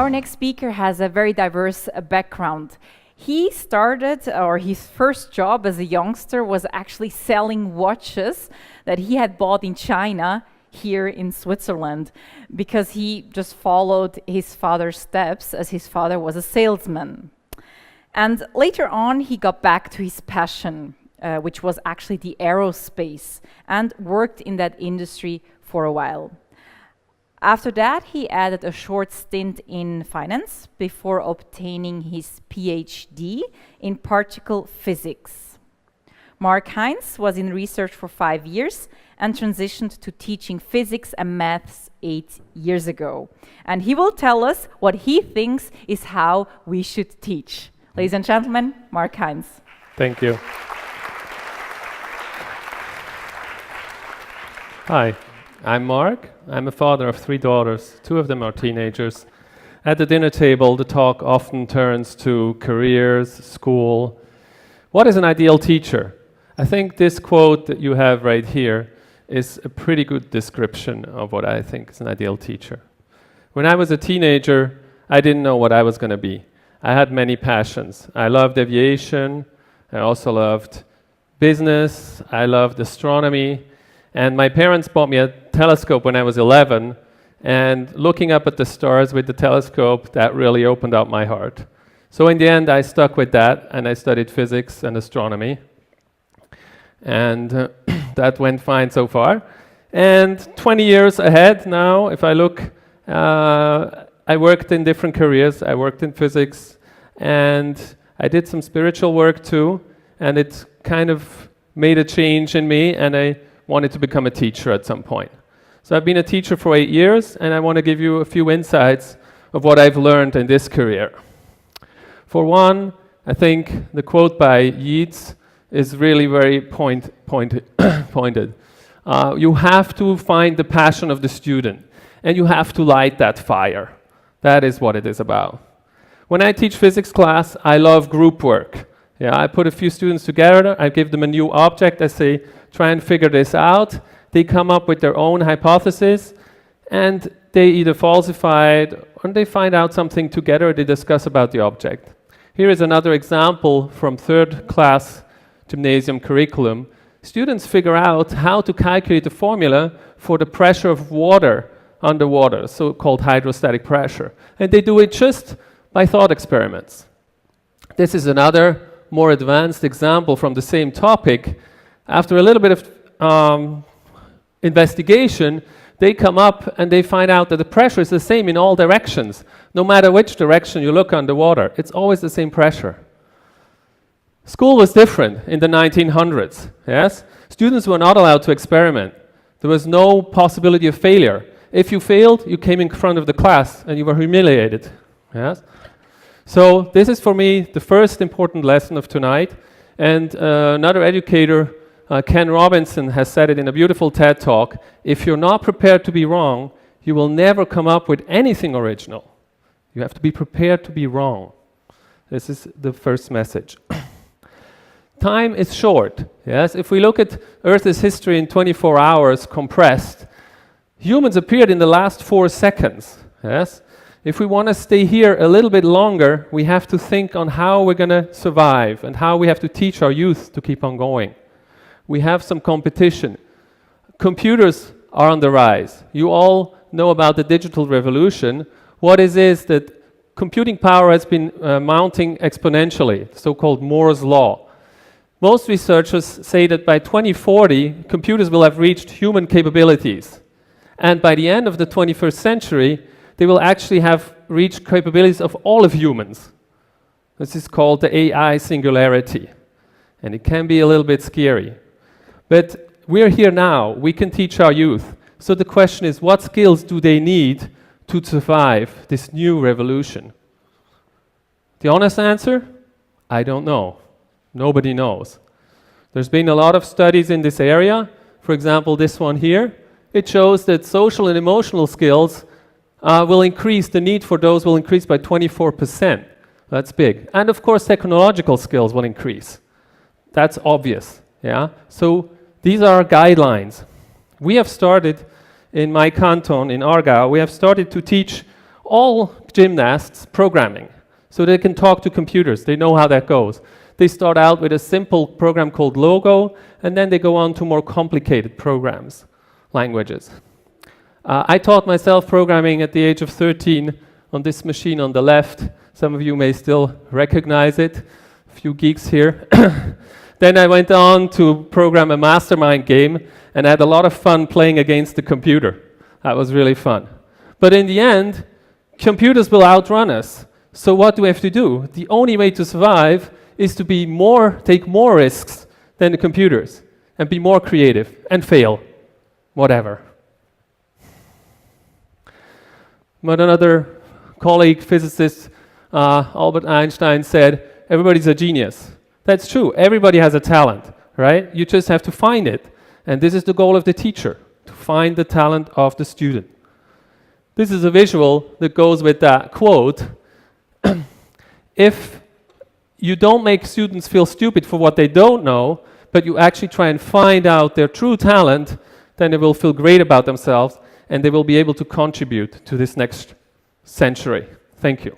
our next speaker has a very diverse background. He started, or his first job as a youngster was actually selling watches that he had bought in China here in Switzerland, because he just followed his father's steps, as his father was a salesman. And later on, he got back to his passion, which was actually the aerospace, and worked in that industry for a while. After that, he added a short stint in finance before obtaining his PhD in particle physics. Mark Heinz was in research for 5 years and transitioned to teaching physics and maths 8 years ago. And he will tell us what he thinks is how we should teach. Ladies and gentlemen, Mark Heinz. Thank you. Hi, I'm Mark. I'm a father of 3 daughters. 2 of them are teenagers. At the dinner table, the talk often turns to careers, school. What is an ideal teacher? I think this quote that you have right here is a pretty good description of what I think is an ideal teacher. When I was a teenager, I didn't know what I was going to be. I had many passions. I loved aviation. I also loved business. I loved astronomy. And my parents bought me a telescope when I was 11, and looking up at the stars with the telescope, that really opened up my heart. So in the end, I stuck with that, and I studied physics and astronomy. And that went fine so far. And 20 years ahead now, if I look, I worked in different careers. I worked in physics, and I did some spiritual work too, and it kind of made a change in me, and I wanted to become a teacher at some point. So I've been a teacher for 8 years, and I want to give you a few insights of what I've learned in this career. For one, I think the quote by Yeats is really very pointed. You have to find the passion of the student, and you have to light that fire. That is what it is about. When I teach physics class, I love group work. Yeah, I put a few students together, I give them a new object, I say, try and figure this out. They come up with their own hypothesis, and they either falsify it, or they find out something together, they discuss about the object. Here is another example from 3rd class gymnasium curriculum. Students figure out how to calculate the formula for the pressure of water underwater, so-called hydrostatic pressure. And they do it just by thought experiments. This is another more advanced example from the same topic. After a little bit of investigation, they come up and they find out that the pressure is the same in all directions. No matter which direction you look underwater, it's always the same pressure. School was different in the 1900s, yes? Students were not allowed to experiment. There was no possibility of failure. If you failed, you came in front of the class and you were humiliated, yes? So this is for me the first important lesson of tonight. And another educator, Ken Robinson, has said it in a beautiful TED Talk: if you're not prepared to be wrong, you will never come up with anything original. You have to be prepared to be wrong. This is the first message. Time is short, yes? If we look at Earth's history in 24 hours compressed, humans appeared in the last 4 seconds, yes? If we want to stay here a little bit longer, we have to think on how we're going to survive and how we have to teach our youth to keep on going. We have some competition. Computers are on the rise. You all know about the digital revolution. What is that computing power has been mounting exponentially, so-called Moore's law. Most researchers say that by 2040, computers will have reached human capabilities. And by the end of the 21st century, they will actually have reached capabilities of all of humans. This is called the AI singularity. And it can be a little bit scary. But we're here now. We can teach our youth. So the question is, what skills do they need to survive this new revolution? The honest answer? I don't know. Nobody knows. There's been a lot of studies in this area. For example, this one here. It shows that social and emotional skills will increase, the need for those will increase by 24%. That's big. And of course, technological skills will increase. That's obvious, yeah? So these are guidelines. We have started in my canton, in Aargau, we have started to teach all gymnasts programming. So they can talk to computers. They know how that goes. They start out with a simple program called Logo, and then they go on to more complicated programs, languages. I taught myself programming at the age of 13 on this machine on the left. Some of you may still recognize it. A few geeks here. Then I went on to program a mastermind game, and I had a lot of fun playing against the computer. That was really fun. But in the end, computers will outrun us. So what do we have to do? The only way to survive is to take more risks than the computers and be more creative and fail, whatever. But another colleague, physicist, Albert Einstein, said, everybody's a genius. That's true. Everybody has a talent, right? You just have to find it. And this is the goal of the teacher, to find the talent of the student. This is a visual that goes with that quote. If you don't make students feel stupid for what they don't know, but you actually try and find out their true talent, then they will feel great about themselves and they will be able to contribute to this next century. Thank you.